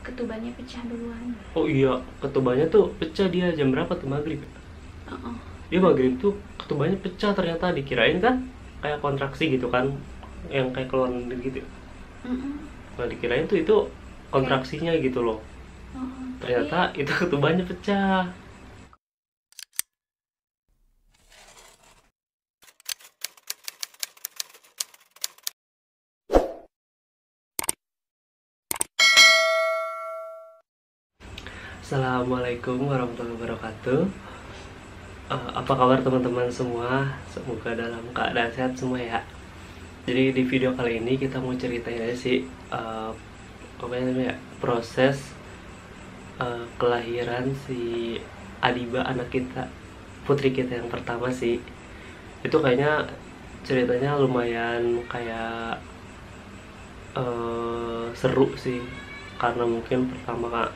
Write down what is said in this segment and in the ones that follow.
ketubannya pecah duluan. Oh iya, ketubannya tuh pecah dia jam berapa tuh, maghrib ya? Heeh. Dia maghrib tuh ketubannya pecah, ternyata dikirain kan kayak kontraksi gitu kan, yang kayak keluar gitu. Mm-mm. Nah dikirain tuh itu Kayak kontraksinya gitu loh, tapi ternyata itu ketubannya pecah. Assalamualaikum warahmatullahi wabarakatuh. Apa kabar teman-teman semua? Semoga dalam keadaan sehat semua ya. Jadi di video kali ini kita mau ceritain aja sih, apa namanya, proses kelahiran si Adiba, anak kita, putri kita yang pertama sih. Itu kayaknya ceritanya lumayan kayak seru sih, karena mungkin pertama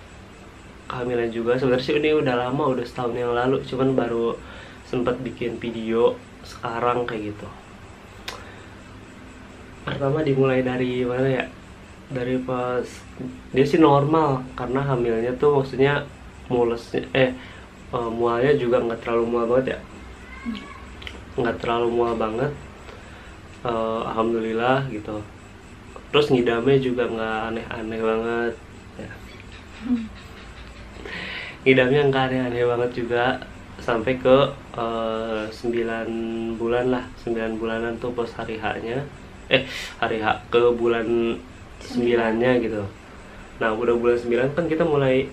kehamilan juga. Sebenarnya sih ini udah lama, udah setahun yang lalu, cuman baru sempat bikin video sekarang kayak gitu. Pertama dimulai dari mana ya, dari pas dia sih normal, karena hamilnya tuh maksudnya mulesnya mualnya juga nggak terlalu mual banget ya, nggak terlalu mual banget. Alhamdulillah gitu. Terus ngidamnya juga nggak aneh-aneh banget ya. Ngidamnya nggak aneh-aneh banget juga, sampai ke 9 bulan lah, 9 bulanan tuh pas hari H-nya, hari H ke bulan 9-nya gitu. Nah udah bulan 9 kan kita mulai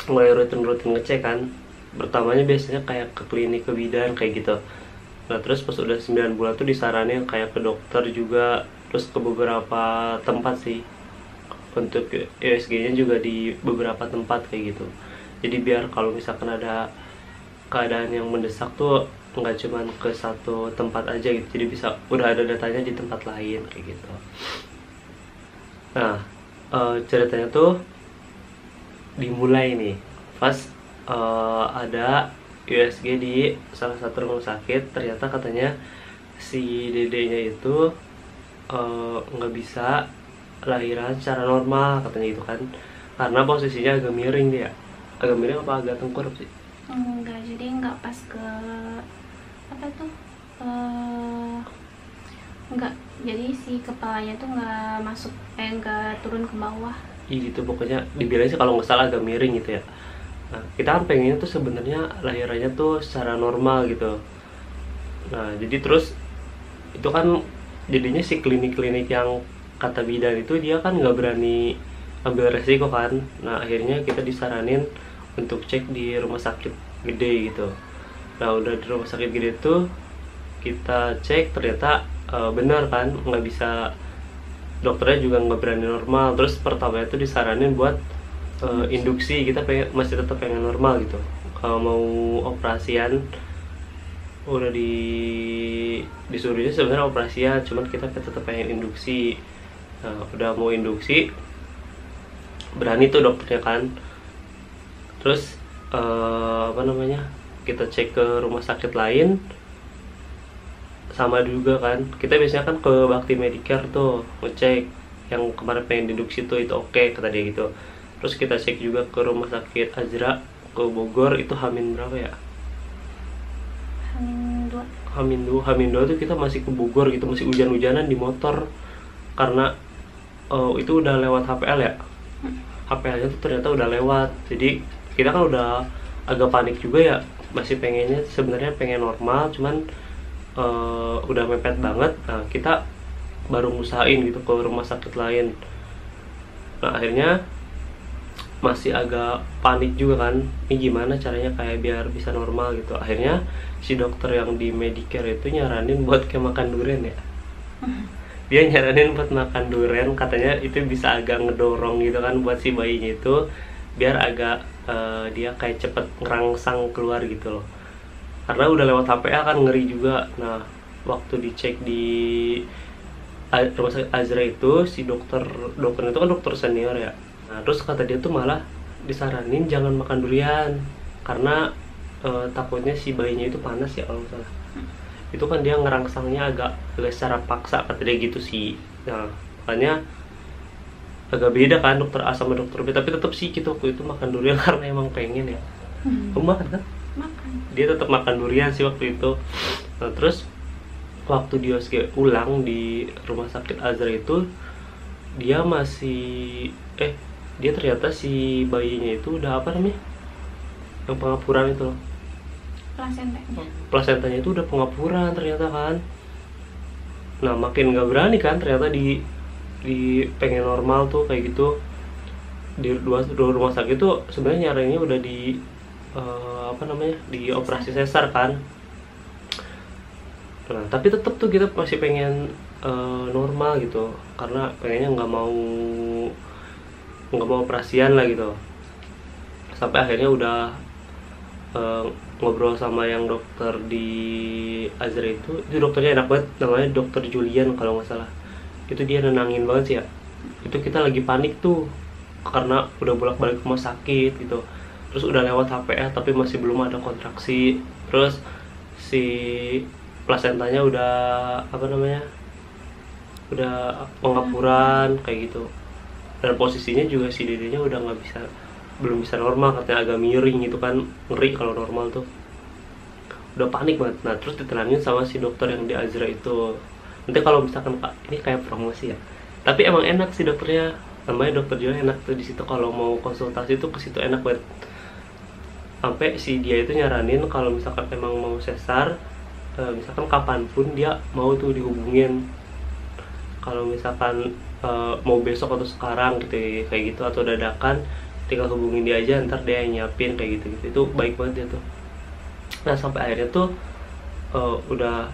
rutin-rutin ngecek kan. Pertamanya biasanya kayak ke klinik, ke bidan kayak gitu. Nah terus pas udah 9 bulan tuh disaranin kayak ke dokter juga, terus ke beberapa tempat sih. Untuk USG-nya juga di beberapa tempat kayak gitu. Jadi biar kalau misalkan ada keadaan yang mendesak tuh nggak cuman ke satu tempat aja gitu, jadi bisa udah ada datanya di tempat lain kayak gitu. Nah ceritanya tuh dimulai nih pas ada USG di salah satu rumah sakit. Ternyata katanya si dedenya itu nggak bisa lahiran secara normal katanya gitu kan, karena posisinya agak miring dia. Agak miring apa agak tengkurap sih? enggak, jadi enggak pas ke apa tuh, eh enggak, jadi si kepalanya tuh enggak masuk, enggak turun ke bawah. Iya gitu pokoknya, dibilang sih kalau nggak salah agak miring gitu ya. Nah kita kan pengennya tuh sebenarnya lahirannya tuh secara normal gitu. Nah jadi terus itu kan jadinya si klinik-klinik yang kata bidan itu dia kan nggak berani ambil resiko kan. Nah akhirnya kita disaranin untuk cek di rumah sakit gede gitu. Nah udah di rumah sakit gede tuh kita cek, ternyata benar kan, nggak bisa, dokternya juga nggak berani normal. Terus pertama itu disaranin buat induksi. Kita pengen, masih tetap pengen normal gitu. Kalau mau operasian udah disuruhnya sebenarnya operasian, cuman kita tetap pengen induksi. Nah, udah mau induksi berani tuh dokternya kan. Terus apa namanya, kita cek ke rumah sakit lain sama juga kan. Kita biasanya kan ke Bakti Medicare tuh ngecek yang kemarin pengen induksi tuh, itu oke kata dia gitu. Terus kita cek juga ke rumah sakit Azra ke Bogor, itu Hamin berapa ya, Hamin dua. Hamin dua tuh kita masih ke Bogor gitu, masih hujan-hujanan di motor, karena itu udah lewat HPL ya. HPL-nya tuh ternyata udah lewat. Jadi kita kan udah agak panik juga ya, masih pengennya sebenarnya pengen normal, cuman udah mepet banget. Nah kita baru ngusahain gitu ke rumah sakit lain. Nah akhirnya masih agak panik juga kan, ini gimana caranya kayak biar bisa normal gitu. Akhirnya si dokter yang di Medicare itu nyaranin buat kayak makan durian ya. Dia nyaranin buat makan durian, katanya itu bisa agak ngedorong gitu kan buat si bayinya itu, biar agak dia kayak cepet ngerangsang keluar gitu loh. Karena udah lewat HPA kan ngeri juga. Nah waktu dicek di rumah sakit Azra itu, si dokter itu kan dokter senior ya. Nah terus kata dia tuh malah disaranin jangan makan durian, karena takutnya si bayinya itu panas ya kalau nggak salah. Itu kan dia ngerangsangnya agak secara paksa kata dia gitu sih. Nah makanya agak beda kan dokter A sama dokter B, tapi tetap sih kita waktu itu makan durian karena emang pengen ya. Kamu makan kan? Makan. Dia tetap makan durian sih waktu itu. Nah terus waktu dia ulang di rumah sakit Azra itu, dia masih dia ternyata si bayinya itu udah apa namanya, yang pengapuran itu loh, plasentanya itu udah pengapuran ternyata kan. Nah makin nggak berani kan ternyata di pengen normal tuh kayak gitu. Di dua rumah sakit itu sebenarnya nyarinya udah di apa namanya, di operasi sesar kan. Nah tapi tetap tuh kita masih pengen normal gitu, karena pengennya nggak mau operasian lah gitu. Sampai akhirnya udah ngobrol sama yang dokter di Azra itu dokternya enak banget, namanya dokter Julian kalau nggak salah. Itu dia nenangin banget sih ya. Itu kita lagi panik tuh karena udah bolak-balik rumah sakit gitu, terus udah lewat HPA tapi masih belum ada kontraksi, terus si plasentanya udah apa namanya, udah pengapuran kayak gitu, dan posisinya juga si dedenya udah belum bisa normal, katanya agak miring gitu kan, ngeri kalau normal tuh. Udah panik banget. Nah terus ditenangin sama si dokter yang di Azra itu. Nanti kalau misalkan ini kayak promosi ya, tapi emang enak sih dokternya, namanya dokter Julian, enak tuh di situ. Kalau mau konsultasi tuh ke situ enak banget. Sampai si dia itu nyaranin kalau misalkan emang mau sesar, misalkan kapanpun dia mau tuh dihubungin. Kalau misalkan mau besok atau sekarang gitu kayak gitu, atau dadakan, tinggal hubungin dia aja, ntar dia yang nyiapin kayak gitu. Itu baik banget dia tuh. Nah sampai akhirnya tuh udah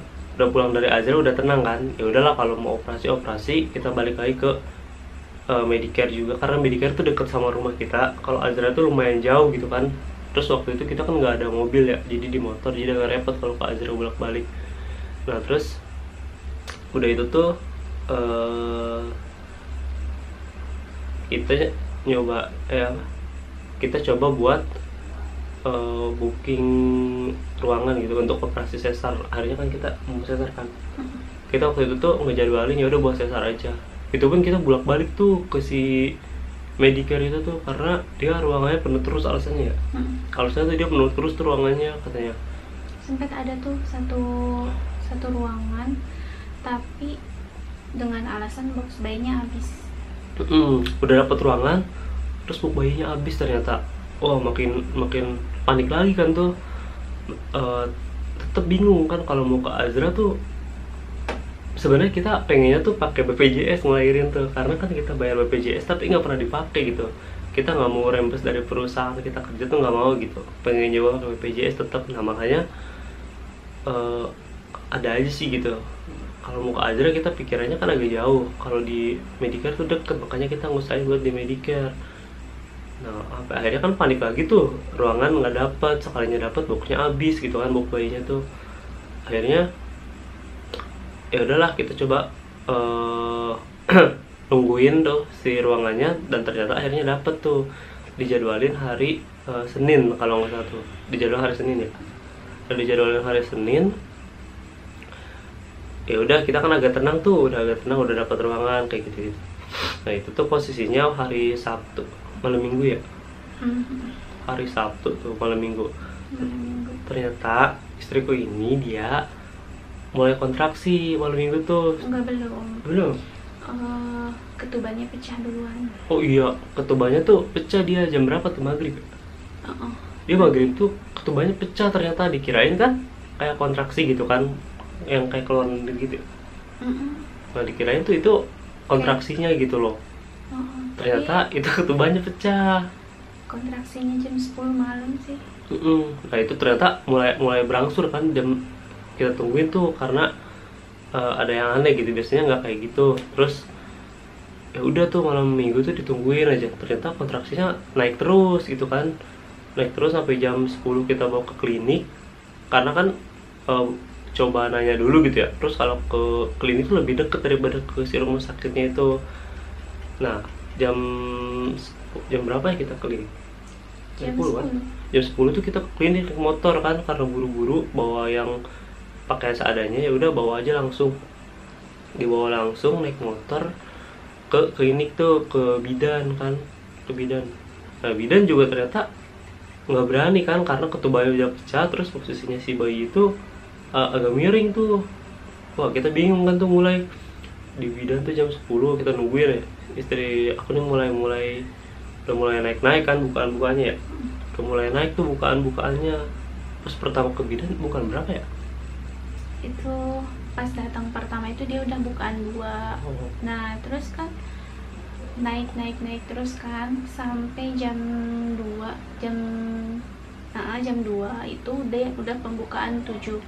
pulang dari Azra, udah tenang kan. Ya udahlah kalau mau operasi kita balik lagi ke Medicare juga, karena Medicare tuh deket sama rumah kita. Kalau Azra tuh lumayan jauh gitu kan. Terus waktu itu kita kan nggak ada mobil ya, jadi di motor, jadi agak repot kalau ke Azra bolak-balik. Nah terus udah itu tuh kita nyoba kita coba buat booking ruangan gitu untuk operasi sesar. Akhirnya kan kita mau sesar kan, kita waktu itu tuh ngejadwalin ya udah buat sesar aja. Itu pun kita bolak-balik tuh ke si Medicare itu tuh karena dia ruangannya penuh terus alasannya ya. Alasannya tuh dia penuh terus tuh ruangannya katanya. Sempat ada tuh satu ruangan tapi dengan alasan box bayinya habis. Udah dapet ruangan terus box bayinya habis ternyata. Oh makin panik lagi kan tuh. Tetep bingung kan kalau mau ke Azra tuh. Sebenarnya kita pengennya tuh pakai BPJS ngelahirin tuh, karena kan kita bayar BPJS tapi nggak pernah dipakai gitu. Kita nggak mau rembes dari perusahaan kita kerja tuh, nggak mau gitu. Pengen nyoba pakai BPJS tetap. Nah makanya ada aja sih gitu. Kalau mau ke Azra kita pikirannya kan agak jauh. Kalau di Medicare tuh deket, makanya kita ngusahain buat di Medicare. Nah sampai akhirnya kan panik lagi tuh, ruangan nggak dapat, sekalinya dapat boxnya habis gitu kan, box bayinya tuh. Akhirnya ya udahlah kita coba nungguin tuh si ruangannya, dan ternyata akhirnya dapet tuh, dijadwalin hari Senin kalau nggak salah tuh, dijadwal hari Senin ya. Dan dijadwalin hari Senin, ya udah kita kan agak tenang tuh, udah dapat ruangan kayak gitu. Nah itu tuh posisinya hari Sabtu malam Minggu ya. Hari Sabtu tuh malam Minggu. Ternyata istriku ini dia mulai kontraksi malam Minggu tuh. Belum. Ketubannya pecah duluan. Oh iya, ketubannya tuh pecah dia jam berapa tuh, maghrib? Dia maghrib tuh ketubannya pecah ternyata. Dikirain kan kayak kontraksi gitu kan, yang kayak keluar gitu. Nah dikirain tuh itu kontraksinya gitu loh. Ternyata itu ketubannya pecah. Kontraksinya jam 10 malam sih. Nah itu ternyata mulai berangsur kan, jam kita tungguin tuh karena ada yang aneh gitu, biasanya nggak kayak gitu. Terus ya udah tuh malam Minggu tuh ditungguin aja, ternyata kontraksinya naik terus gitu kan, naik terus sampai jam 10 kita bawa ke klinik, karena kan coba nanya dulu gitu ya. Terus kalau ke klinik tuh lebih deket daripada ke si rumah sakitnya itu. Nah jam berapa ya kita klinik? Jam 10 kan? Jam 10 tuh kita ke klinik motor kan, karena buru-buru bawa yang pakaian seadanya. Ya udah bawa aja langsung, dibawa langsung naik motor ke klinik tuh, ke bidan kan, ke bidan. Nah bidan juga ternyata nggak berani kan, karena ketubannya udah pecah, terus posisinya si bayi itu agak miring tuh. Wah kita bingung kan tuh, mulai di bidan tuh jam 10 kita nungguin ya, istri aku nih udah mulai naik kan bukaan-bukaannya ya, udah mulai naik tuh bukaan-bukaannya. Terus pertama ke bidan bukan berapa ya, Itu pas datang pertama itu dia udah bukaan 2. Nah terus kan naik terus kan sampai jam 2 jam 2 itu udah pembukaan 7.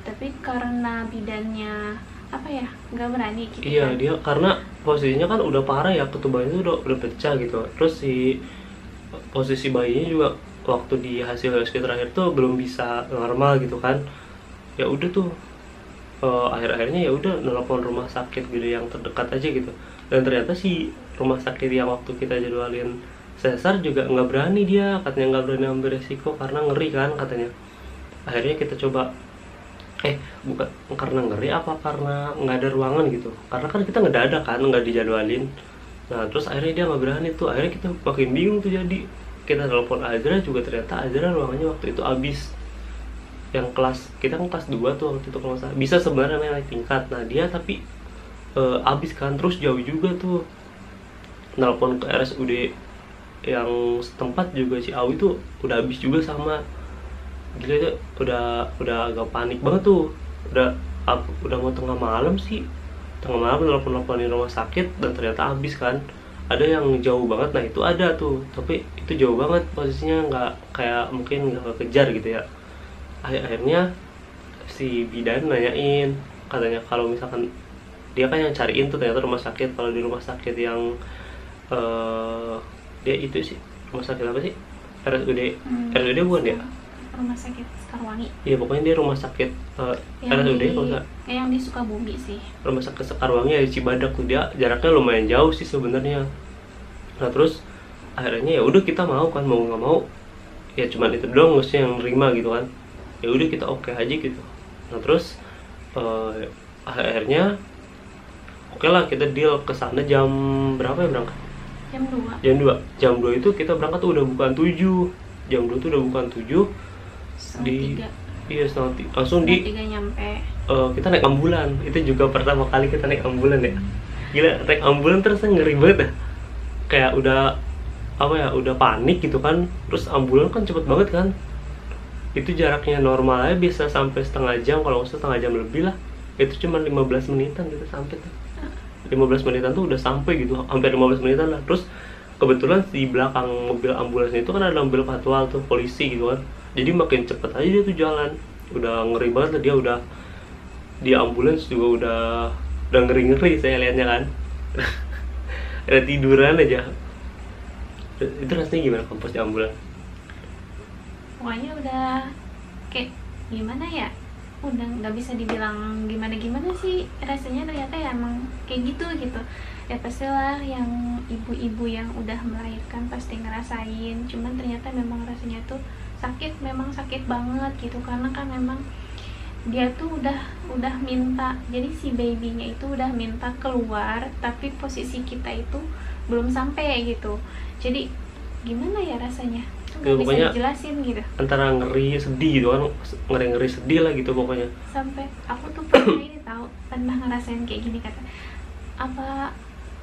Tapi karena bidannya apa ya, nggak berani gitu iya kan. dia karena posisinya kan udah parah ya, ketubannya itu udah pecah gitu. Terus si posisi bayinya juga waktu di hasil USG terakhir tuh belum bisa normal gitu kan. Ya udah tuh akhir-akhirnya ya udah nelpon rumah sakit gitu yang terdekat aja gitu. Dan ternyata si rumah sakit yang waktu kita jadwalin sesar juga nggak berani, dia katanya nggak berani ambil resiko karena ngeri kan katanya. Akhirnya kita coba bukan karena ngeri apa karena nggak ada ruangan gitu, karena kan kita ngedadak kan, nggak dijadwalin. Nah terus akhirnya dia nggak berani tuh, akhirnya kita makin bingung tuh. Jadi kita telepon Azra juga, ternyata Azra ruangannya waktu itu habis. Yang kelas kita kan kelas 2 tuh waktu itu kalau nggak salah, bisa sebenarnya naik tingkat. Nah dia tapi habis kan, terus jauh juga tuh. Nelpon ke RSUD yang setempat juga Ciawi tuh udah habis juga sama. Gila itu udah agak panik banget tuh. Udah mau tengah malam sih, tengah malam nelpon-nelponin rumah sakit, dan ternyata habis kan. Ada yang jauh banget, nah itu ada tuh, tapi itu jauh banget posisinya, nggak kayak mungkin nggak kekejar gitu ya. Akhirnya si bidan nanyain, katanya kalau misalkan dia kan yang cariin tuh ternyata rumah sakit. Kalau di rumah sakit yang dia itu sih rumah sakit apa sih, RSUD bukan ya, Rumah sakit Sekarwangi. iya pokoknya dia rumah sakit RSUD kalau nggak, yang di Sukabumi sih. rumah sakit Sekarwangi ya, di Cibadak tuh. Dia jaraknya lumayan jauh sih sebenarnya. Nah terus akhirnya ya udah kita mau kan, mau nggak mau ya cuman itu doang maksudnya yang nerima gitu kan. Ya udah kita oke aja gitu. Nah terus akhirnya oke lah, kita deal ke sana jam berapa ya berangkat? Jam 2. Jam 2 itu kita berangkat tuh udah bukan 7. Jam 2 tuh udah bukan 7. Di 3. iya langsung di 3 nyampe. kita naik ambulan. Itu juga pertama kali kita naik ambulan ya. Gila, naik ambulan terus ngeri banget ya. Kayak udah apa ya, udah panik gitu kan. Terus ambulan kan cepet banget kan. Itu jaraknya normalnya bisa sampai setengah jam, kalau nggak setengah jam lebih lah. Itu cuma 15 menitan gitu sampai tuh. 15 menitan tuh udah sampai gitu, hampir 15 menitan lah. Terus kebetulan di belakang mobil ambulans itu kan ada mobil patwal tuh, polisi gitu kan. Jadi makin cepet aja dia tuh jalan. Udah ngeri banget lah, dia udah di ambulans juga udah ngeri-ngeri saya lihatnya kan. Ada tiduran aja. Itu rasanya gimana kampus di ambulans? Pokoknya udah kayak gimana ya, udah nggak bisa dibilang gimana sih rasanya. Ternyata ya emang kayak gitu ya. Pastilah yang ibu-ibu yang udah melahirkan pasti ngerasain. Cuman ternyata memang rasanya tuh sakit, memang sakit banget gitu, karena kan memang dia tuh udah minta, jadi si babynya itu udah minta keluar, tapi posisi kita itu belum sampai gitu. Jadi gimana ya rasanya, nggak bisa dijelasin gitu. Antara ngeri sedih gitu kan, ngeri sedih lah gitu pokoknya. Sampai aku tuh pernah ini tahu, pernah ngerasain kayak gini, kata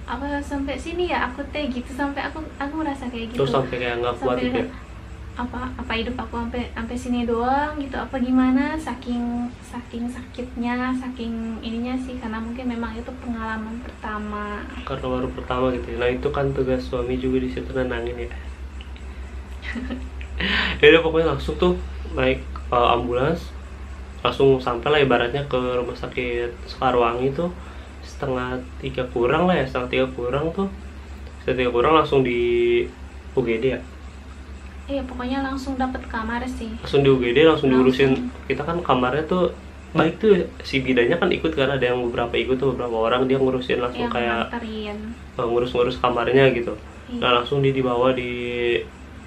apa sampai sini ya aku teh gitu, sampai aku ngerasa kayak gitu. Terus sampai kayak nggak kuat gitu ya. Apa hidup aku sampai sini doang gitu, apa gimana, saking sakitnya, saking ininya sih, karena mungkin memang itu pengalaman pertama. Karena baru pertama gitu ya. Nah itu kan tugas suami juga di situ, nenangin ya. Ya udah pokoknya langsung tuh naik ambulans, langsung sampai lah ibaratnya ke rumah sakit Sekarwangi tuh setengah 3 kurang lah ya, setengah 3 kurang tuh, setengah 3 kurang langsung di UGD ya. Iya pokoknya langsung dapet kamar sih. Langsung di UGD langsung diurusin. Kita kan kamarnya tuh baik tuh, si bidannya kan ikut kan, ada yang beberapa ikut tuh, beberapa orang dia ngurusin langsung, yang kayak ngurus kamarnya gitu. Iya. Nah langsung dibawa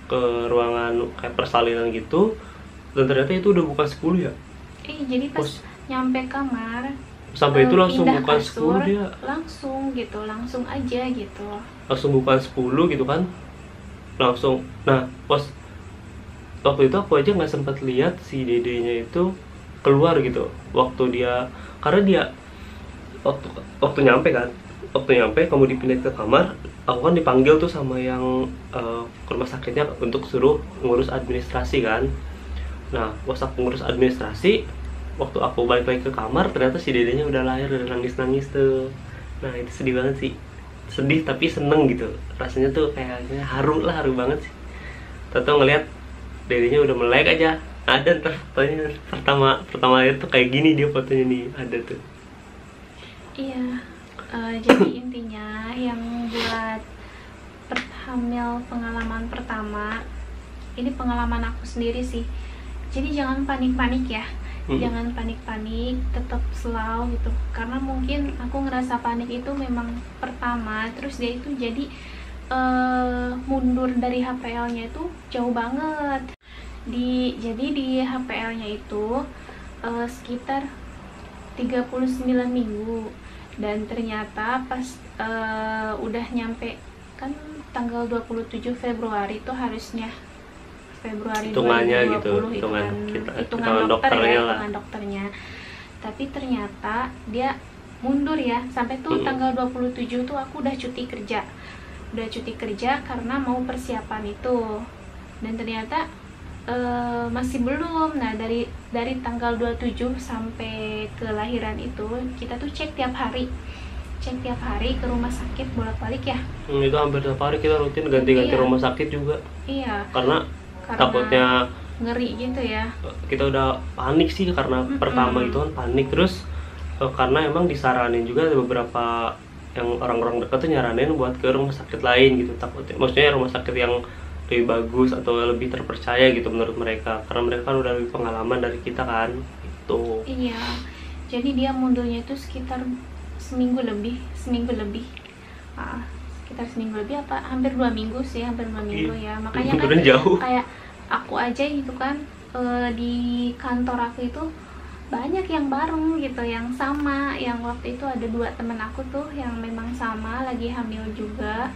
ke ruangan kayak persalinan gitu, dan ternyata itu udah bukan 10 ya. Jadi pas nyampe kamar sampai itu langsung pindah bukan kasur 10 dia, langsung gitu, langsung aja gitu. langsung bukan 10 gitu kan, langsung. Nah pas waktu itu aku aja nggak sempat lihat si dedenya itu keluar gitu waktu dia, karena dia waktu waktu nyampe kan, waktu nyampe kamu dipindah ke kamar, aku kan dipanggil tuh sama yang ke rumah sakitnya untuk suruh ngurus administrasi kan. Nah pas aku ngurus administrasi, waktu aku balik lagi ke kamar ternyata si dedenya udah lahir, udah nangis tuh. Nah itu sedih banget sih, sedih tapi seneng gitu rasanya tuh, kayaknya haru lah, haru banget sih. Tahu ngelihat dedenya udah melek aja, ada ntar fotonya pertama lihat tuh kayak gini dia fotonya nih, ada tuh. Iya, jadi intinya yang buat hamil pengalaman pertama, ini pengalaman aku sendiri sih. Jadi jangan panik-panik ya, jangan panik-panik, tetap slow gitu. Karena mungkin aku ngerasa panik itu memang pertama, terus dia itu jadi mundur dari HPL-nya itu jauh banget. Jadi di HPL-nya itu sekitar 39 minggu, dan ternyata pas udah nyampe kan tanggal 27 Februari itu harusnya Februari Hitungannya 2020 gitu, itu kan hitungan dokter dokternya ya, lah. hitungan dokternya. Tapi ternyata dia mundur ya, sampai tuh tanggal 27 tuh aku udah cuti kerja karena mau persiapan itu, dan ternyata masih belum. Nah dari tanggal 27 sampai kelahiran itu kita tuh cek tiap hari ke rumah sakit bolak-balik ya. Itu hampir tiap hari kita rutin ganti-ganti Iya. rumah sakit juga. Iya, Karena takutnya ngeri gitu ya. kita udah panik sih, karena pertama itu kan panik, terus karena emang disaranin juga ada beberapa yang orang-orang dekat tuh nyaranin buat ke rumah sakit lain gitu, takutnya maksudnya rumah sakit yang lebih bagus atau lebih terpercaya gitu menurut mereka, karena mereka kan udah lebih pengalaman dari kita kan itu. Iya, jadi dia mundurnya itu sekitar seminggu lebih. Sekitar seminggu lebih, apa hampir 2 minggu sih, hampir 2 minggu ya. Makanya kan Udah jauh. kayak aku aja gitu kan, di kantor aku itu banyak yang bareng gitu, yang sama, yang waktu itu ada 2 temen aku tuh yang memang sama lagi hamil juga.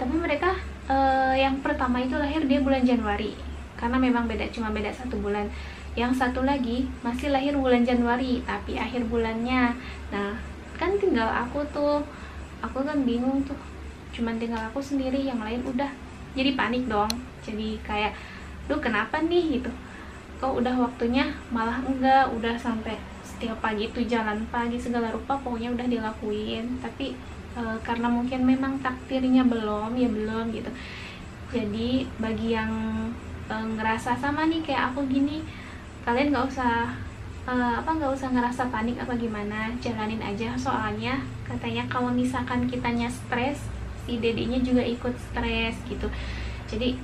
Tapi mereka yang pertama itu lahir dia bulan Januari, karena memang cuma beda 1 bulan. Yang satu lagi masih lahir bulan Januari tapi akhir bulannya. Nah kan tinggal aku kan bingung tuh, cuman tinggal aku sendiri, yang lain udah. Jadi panik dong, jadi kayak duh kenapa nih gitu, kok udah waktunya malah enggak, udah sampai setiap pagi tuh jalan pagi segala rupa pokoknya udah dilakuin. Tapi karena mungkin memang takdirnya belum gitu. Jadi bagi yang ngerasa sama nih kayak aku gini, kalian nggak usah ngerasa panik apa gimana, jalanin aja. Soalnya katanya kalau misalkan kitanya stres, si dedenya juga ikut stres gitu. Jadi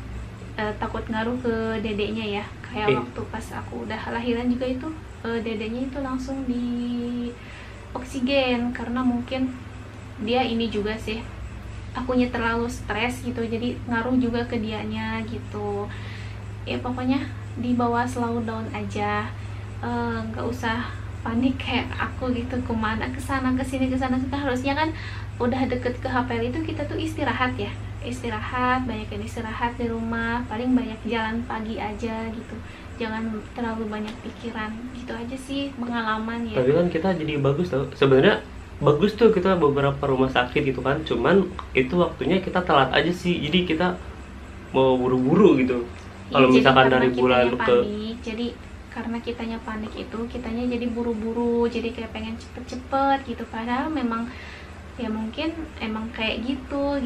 takut ngaruh ke dedenya ya. Kayak waktu pas aku udah lahiran juga itu, dedenya itu langsung di oksigen, karena mungkin dia ini juga sih, akunya terlalu stres gitu, jadi ngaruh juga ke dianya gitu. Ya pokoknya dibawa slow down aja, nggak usah panik kayak aku gitu, kemana kesana kesini. Harusnya kan udah deket ke HPL itu kita tuh istirahat, banyak yang istirahat di rumah, paling banyak jalan pagi aja gitu, jangan terlalu banyak pikiran gitu aja sih pengalaman ya. Tapi kan kita jadi bagus tau sebenarnya, bagus tuh kita beberapa rumah sakit gitu kan, cuman itu waktunya kita telat aja sih, jadi kita mau buru-buru gitu. Kalau misalkan dari bulan panik, jadi karena kitanya panik itu kitanya jadi buru-buru, jadi kayak pengen cepet-cepet gitu, padahal memang ya mungkin emang kayak gitu.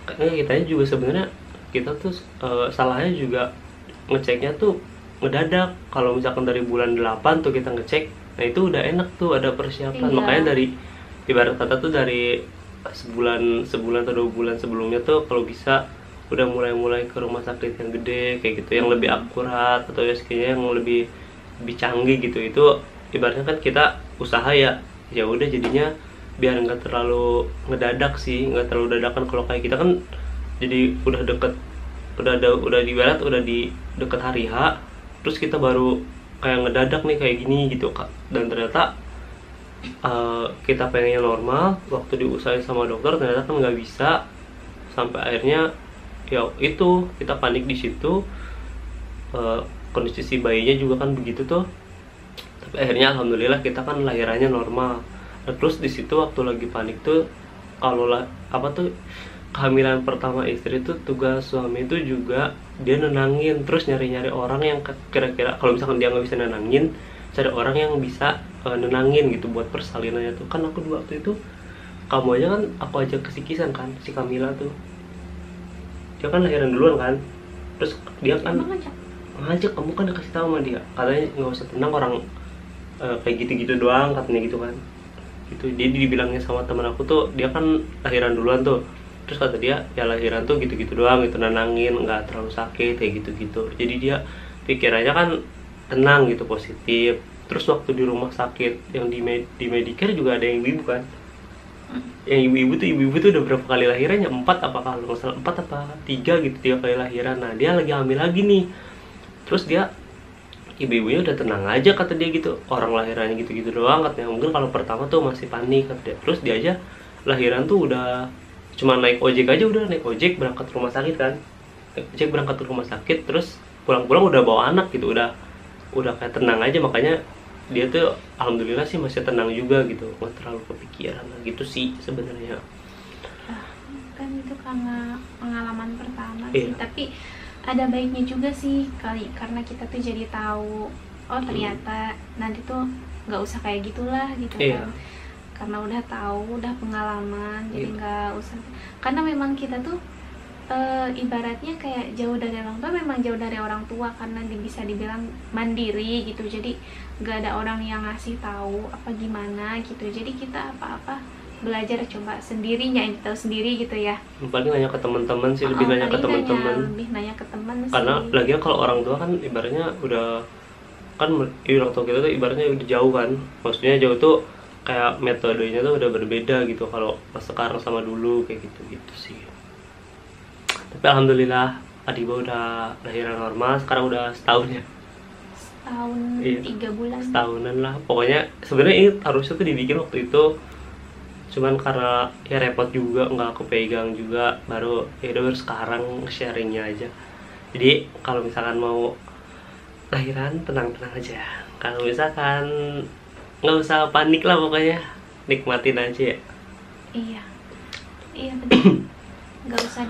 Kayaknya kitanya juga sebenarnya kita tuh salahnya juga ngeceknya tuh ngedadak. Kalau misalkan dari bulan 8 tuh kita ngecek, nah itu udah enak tuh, ada persiapan. Iya. Makanya dari ibarat kata tuh dari sebulan atau 2 bulan sebelumnya tuh kalau bisa udah mulai ke rumah sakit yang gede kayak gitu, yang lebih akurat atau ya kayaknya yang lebih canggih gitu. Itu ibaratnya kan kita usaha ya udah jadinya biar nggak terlalu ngedadak sih, nggak terlalu dadakan. Kalau kayak kita kan jadi udah deket, udah di barat, udah di deket hari H, terus kita baru kayak ngedadak nih kayak gini gitu Kak. Dan ternyata kita pengennya normal, waktu diusahain sama dokter ternyata kan nggak bisa, sampai akhirnya ya itu kita panik di situ. Kondisi si bayinya juga kan begitu tuh, tapi akhirnya alhamdulillah kita kan lahirannya normal. Nah, terus di situ waktu lagi panik tuh, kalau kehamilan pertama istri tuh tugas suami itu juga dia nenangin, terus nyari-nyari orang yang kira-kira kalau misalkan dia nggak bisa nenangin, cari orang yang bisa nenangin gitu buat persalinannya tuh. Kan aku di waktu itu, kamu aja kan aku ajak ke Sikisan kan, si Kamila tuh dia kan lahiran duluan kan, terus dia kan ngajak, kamu kan udah kasih tahu sama dia katanya nggak usah tenang, orang kayak gitu-gitu doang katanya gitu kan. Gitu jadi dibilangnya sama teman aku tuh, dia kan lahiran duluan tuh, terus kata dia ya lahiran tuh gitu-gitu doang gitu, nenangin, nggak terlalu sakit kayak gitu-gitu. Jadi dia pikirannya kan tenang gitu, positif. Terus waktu di rumah sakit yang di Medicare juga ada yang ibu kan, yang ibu-ibu tuh udah berapa kali lahirannya, 4 apa kalau nggak salah 4 apa 3 gitu, 3 kali lahiran. Nah dia lagi hamil lagi nih, terus dia ibu-ibunya udah tenang aja kata dia gitu, orang lahirannya gitu-gitu doang katanya, mungkin kalau pertama tuh masih panik kata dia. Terus dia aja lahiran tuh udah cuma naik ojek aja, udah naik ojek berangkat ke rumah sakit kan, ojek berangkat ke rumah sakit, terus pulang-pulang udah bawa anak gitu, udah kayak tenang aja. Makanya dia tuh alhamdulillah sih masih tenang juga gitu, nggak terlalu kepikiran gitu sih sebenarnya. Kan itu karena pengalaman pertama Iya. sih, tapi ada baiknya juga sih kali, karena kita tuh jadi tahu oh ternyata nanti tuh nggak usah kayak gitulah gitu Iya. kan, karena udah tahu, udah pengalaman, jadi Iya. nggak usah. Karena memang kita tuh ibaratnya kayak jauh dari orang tua, memang jauh dari orang tua karena bisa dibilang mandiri gitu, jadi nggak ada orang yang ngasih tahu apa gimana gitu, jadi kita apa-apa belajar coba sendiri, nyari tahu sendiri gitu ya. Paling nanya ke teman-teman sih, lebih nanya ke Paling teman-teman. lebih nanya ke teman sih. Karena lagian kalau orang tua kan ibaratnya udah kan, orang tua kita tuh ibaratnya udah jauh kan, maksudnya jauh tuh kayak metodenya tuh udah berbeda gitu kalau pas sekarang sama dulu kayak gitu sih. Tapi alhamdulillah Adiba udah lahiran normal, sekarang udah setahun ya. Setahun Iya. 3 bulan. Setahunan lah pokoknya. Sebenarnya ini harusnya tuh dibikin waktu itu, cuman karena ya repot juga, nggak kepegang juga, baru sekarang sharingnya aja. Jadi kalau misalkan mau lahiran tenang-tenang aja, kalau misalkan nggak usah panik lah, pokoknya nikmatin aja ya. Iya. Iya betul. nggak usah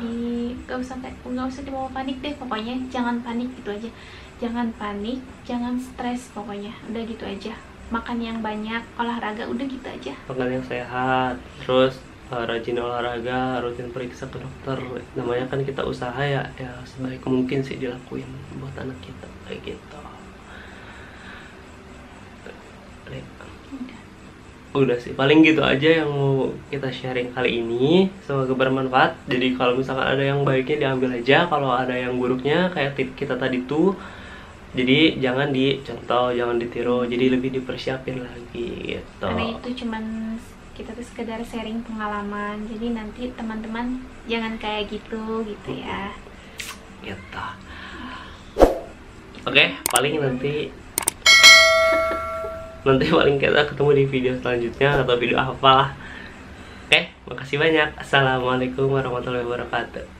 dibawa panik deh, pokoknya jangan panik gitu aja, jangan panik, jangan stres, pokoknya udah gitu aja. Makan yang banyak, olahraga, udah gitu aja. Makan yang sehat, terus rajin olahraga, rutin periksa ke dokter. Namanya kan kita usaha ya sebaik mungkin sih dilakuin buat anak kita kayak gitu. Udah sih, paling gitu aja yang mau kita sharing kali ini, semoga bermanfaat. Jadi kalau misalkan ada yang baiknya diambil aja, kalau ada yang buruknya kayak tip kita tadi tuh, jadi jangan dicontoh, jangan ditiru, jadi lebih dipersiapin lagi gitu. Karena itu cuman kita tuh sekedar sharing pengalaman, jadi nanti teman-teman jangan kayak gitu ya. Gitu. Oke, paling nanti paling kita ketemu di video selanjutnya atau video apalah. Oke, makasih banyak. Assalamualaikum warahmatullahi wabarakatuh.